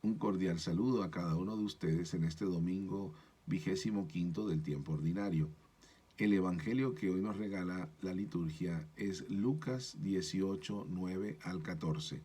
Un cordial saludo a cada uno de ustedes en este domingo 25 del tiempo ordinario. El evangelio que hoy nos regala la liturgia es Lucas 18, 9 al 14.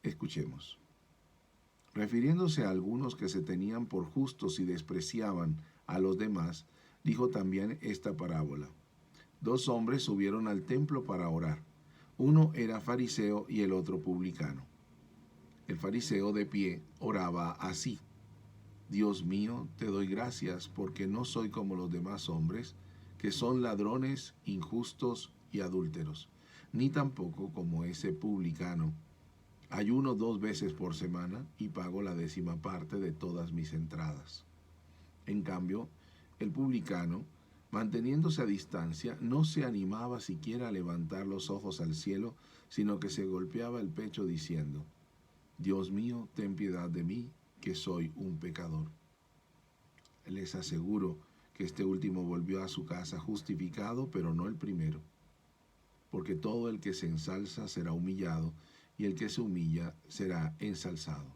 Escuchemos. Refiriéndose a algunos que se tenían por justos y despreciaban a los demás, dijo también esta parábola. Dos hombres subieron al templo para orar. Uno era fariseo y el otro publicano. El fariseo de pie oraba así: Dios mío, te doy gracias porque no soy como los demás hombres, que son ladrones, injustos y adúlteros, ni tampoco como ese publicano. Ayuno 2 veces por semana y pago la 10ª parte de todas mis entradas. En cambio, el publicano, manteniéndose a distancia, no se animaba siquiera a levantar los ojos al cielo, sino que se golpeaba el pecho diciendo: Dios mío, ten piedad de mí, que soy un pecador. Les aseguro que este último volvió a su casa justificado, pero no el primero. Porque todo el que se ensalza será humillado, y el que se humilla será ensalzado.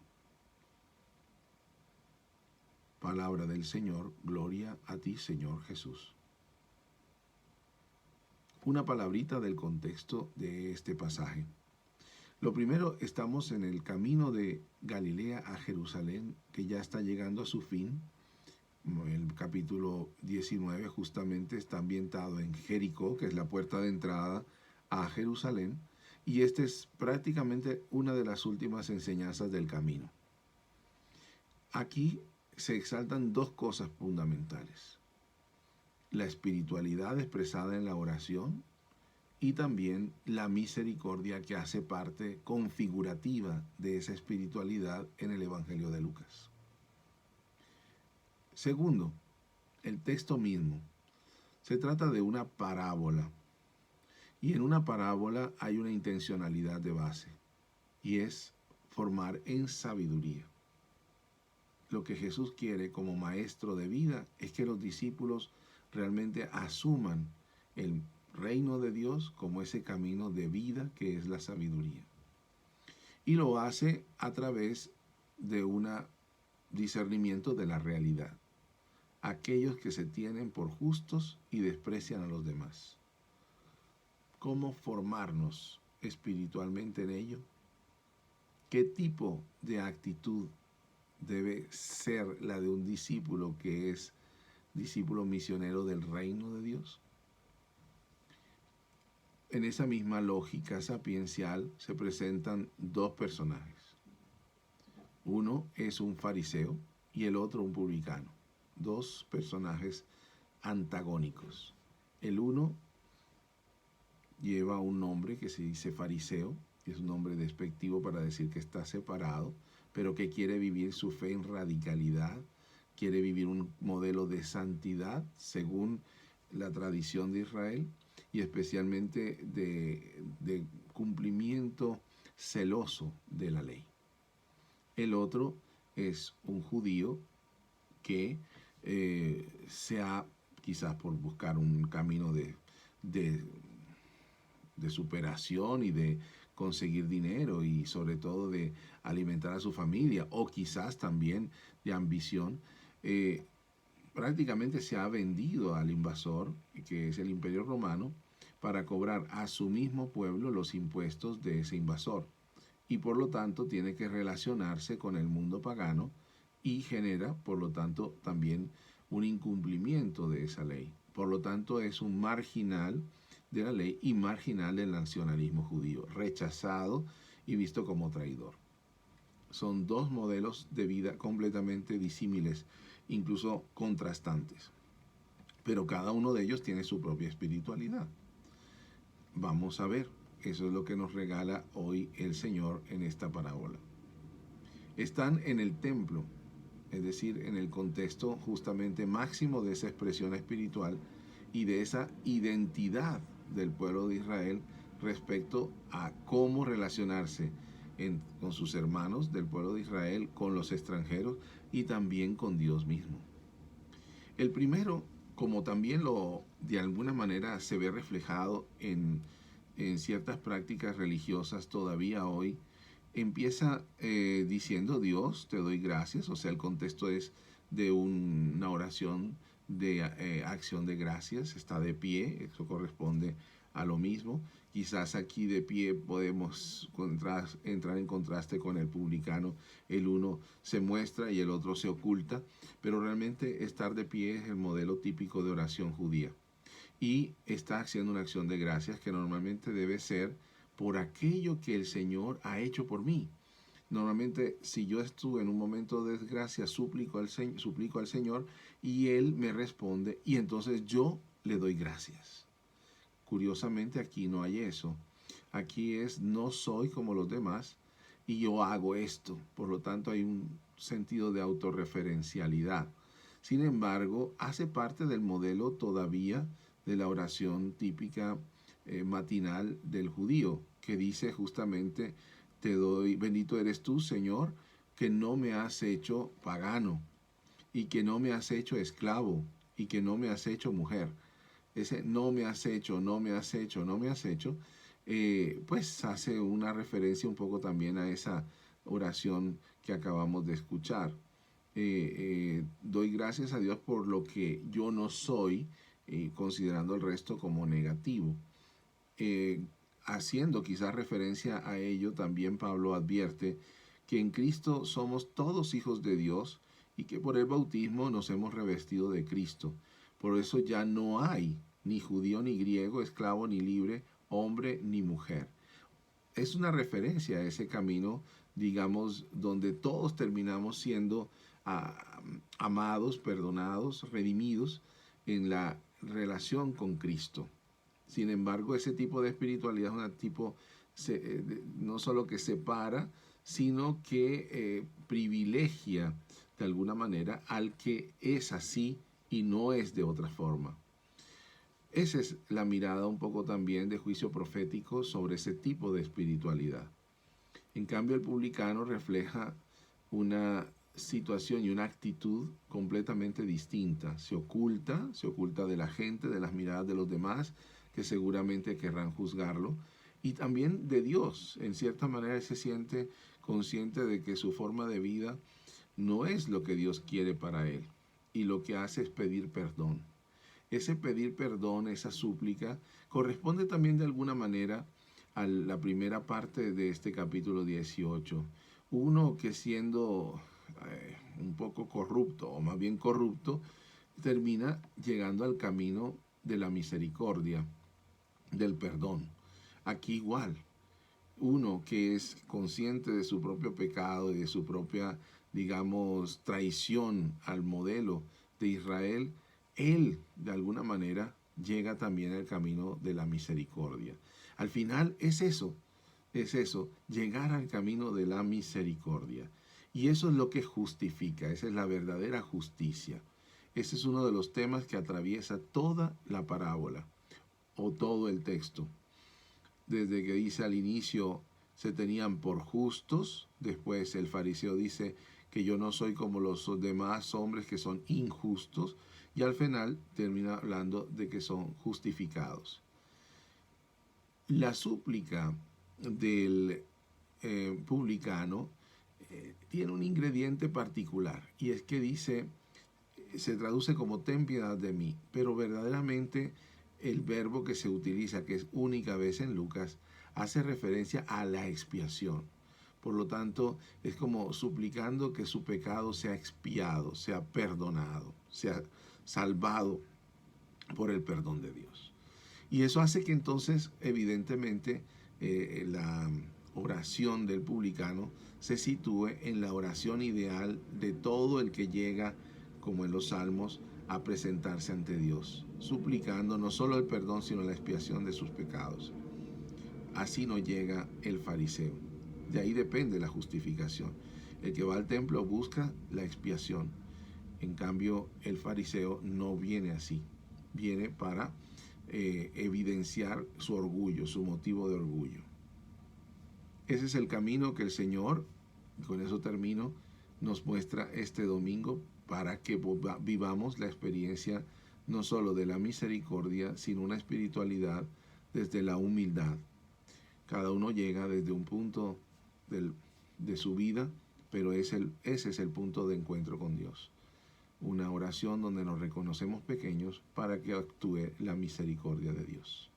Palabra del Señor, gloria a ti, Señor Jesús. Una palabrita del contexto de este pasaje. Lo primero, estamos en el camino de Galilea a Jerusalén, que ya está llegando a su fin. El capítulo 19 justamente está ambientado en Jericó, que es la puerta de entrada a Jerusalén, y esta es prácticamente una de las últimas enseñanzas del camino. Aquí se exaltan dos cosas fundamentales: la espiritualidad expresada en la oración y también la misericordia que hace parte configurativa de esa espiritualidad en el Evangelio de Lucas. Segundo, el texto mismo. Se trata de una parábola. Y en una parábola hay una intencionalidad de base, y es formar en sabiduría. Lo que Jesús quiere como maestro de vida es que los discípulos realmente asuman el reino de Dios como ese camino de vida que es la sabiduría. Y lo hace a través de un discernimiento de la realidad. Aquellos que se tienen por justos y desprecian a los demás. ¿Cómo formarnos espiritualmente en ello? ¿Qué tipo de actitud debe ser la de un discípulo que es discípulo misionero del reino de Dios? En esa misma lógica sapiencial se presentan dos personajes. Uno es un fariseo y el otro un publicano. Dos personajes antagónicos. El uno lleva un nombre que se dice fariseo, que es un nombre despectivo para decir que está separado, pero que quiere vivir su fe en radicalidad, quiere vivir un modelo de santidad según la tradición de Israel y especialmente de cumplimiento celoso de la ley. El otro es un judío que quizás por buscar un camino de superación y de conseguir dinero y sobre todo de alimentar a su familia, o quizás también de ambición, prácticamente se ha vendido al invasor, que es el Imperio Romano, para cobrar a su mismo pueblo los impuestos de ese invasor. Y por lo tanto tiene que relacionarse con el mundo pagano y genera, por lo tanto, también un incumplimiento de esa ley. Por lo tanto, es un marginal de la ley y marginal del nacionalismo judío, rechazado y visto como traidor. Son dos modelos de vida completamente disímiles, incluso contrastantes. Pero cada uno de ellos tiene su propia espiritualidad. Vamos a ver, eso es lo que nos regala hoy el Señor en esta parábola. Están en el templo, es decir, en el contexto justamente máximo de esa expresión espiritual y de esa identidad del pueblo de Israel respecto a cómo relacionarse con sus hermanos del pueblo de Israel, con los extranjeros y también con Dios mismo. El primero, como también de alguna manera se ve reflejado en ciertas prácticas religiosas todavía hoy, empieza diciendo: Dios, te doy gracias. O sea, el contexto es de una oración de acción de gracias. Está de pie, eso corresponde a lo mismo. Quizás aquí de pie podemos entrar en contraste con el publicano. El uno se muestra y el otro se oculta, pero realmente estar de pie es el modelo típico de oración judía. Y está haciendo una acción de gracias que normalmente debe ser por aquello que el Señor ha hecho por mí. Normalmente, si yo estuve en un momento de desgracia, suplico al Señor y Él me responde y entonces yo le doy gracias. Curiosamente, aquí no hay eso. Aquí es: no soy como los demás y yo hago esto. Por lo tanto, hay un sentido de autorreferencialidad. Sin embargo, hace parte del modelo todavía de la oración típica matinal del judío, que dice justamente: te doy, bendito eres tú, Señor, que no me has hecho pagano, y que no me has hecho esclavo, y que no me has hecho mujer. Ese no me has hecho, no me has hecho, no me has hecho, pues hace una referencia un poco también a esa oración que acabamos de escuchar. Doy gracias a Dios por lo que yo no soy, considerando el resto como negativo. Eh, Haciendo quizás referencia a ello, también Pablo advierte que en Cristo somos todos hijos de Dios y que por el bautismo nos hemos revestido de Cristo. Por eso ya no hay ni judío ni griego, esclavo ni libre, hombre ni mujer. Es una referencia a ese camino, digamos, donde todos terminamos siendo amados, perdonados, redimidos en la relación con Cristo. Sin embargo, ese tipo de espiritualidad es un tipo no solo que separa, sino que privilegia de alguna manera al que es así y no es de otra forma. Esa es la mirada un poco también de juicio profético sobre ese tipo de espiritualidad. En cambio, el publicano refleja una situación y una actitud completamente distinta. Se oculta de la gente, de las miradas de los demás, que seguramente querrán juzgarlo, y también de Dios. En cierta manera, él se siente consciente de que su forma de vida no es lo que Dios quiere para él, y lo que hace es pedir perdón. Ese pedir perdón, esa súplica, corresponde también de alguna manera a la primera parte de este capítulo 18. Uno que siendo un poco corrupto, o más bien corrupto, termina llegando al camino de la misericordia, del perdón. Aquí igual, uno que es consciente de su propio pecado y de su propia, digamos, traición al modelo de Israel, él de alguna manera llega también al camino de la misericordia. Al final es eso, llegar al camino de la misericordia. Y eso es lo que justifica, esa es la verdadera justicia. Ese es uno de los temas que atraviesa toda la parábola o todo el texto. Desde que dice al inicio, se tenían por justos, después el fariseo dice que yo no soy como los demás hombres que son injustos, y al final termina hablando de que son justificados. La súplica del publicano tiene un ingrediente particular, y es que dice, se traduce como ten piedad de mí, pero verdaderamente el verbo que se utiliza, que es única vez en Lucas, hace referencia a la expiación. Por lo tanto, es como suplicando que su pecado sea expiado, sea perdonado, sea salvado por el perdón de Dios. Y eso hace que entonces, evidentemente, la oración del publicano se sitúe en la oración ideal de todo el que llega, como en los Salmos, a presentarse ante Dios, suplicando no solo el perdón, sino la expiación de sus pecados. Así no llega el fariseo. De ahí depende la justificación. El que va al templo busca la expiación. En cambio, el fariseo no viene así. Viene para evidenciar su orgullo, su motivo de orgullo. Ese es el camino que el Señor, y con eso termino, nos muestra este domingo para que vivamos la experiencia no solo de la misericordia, sino una espiritualidad desde la humildad. Cada uno llega desde un punto de su vida, pero ese es el punto de encuentro con Dios. Una oración donde nos reconocemos pequeños para que actúe la misericordia de Dios.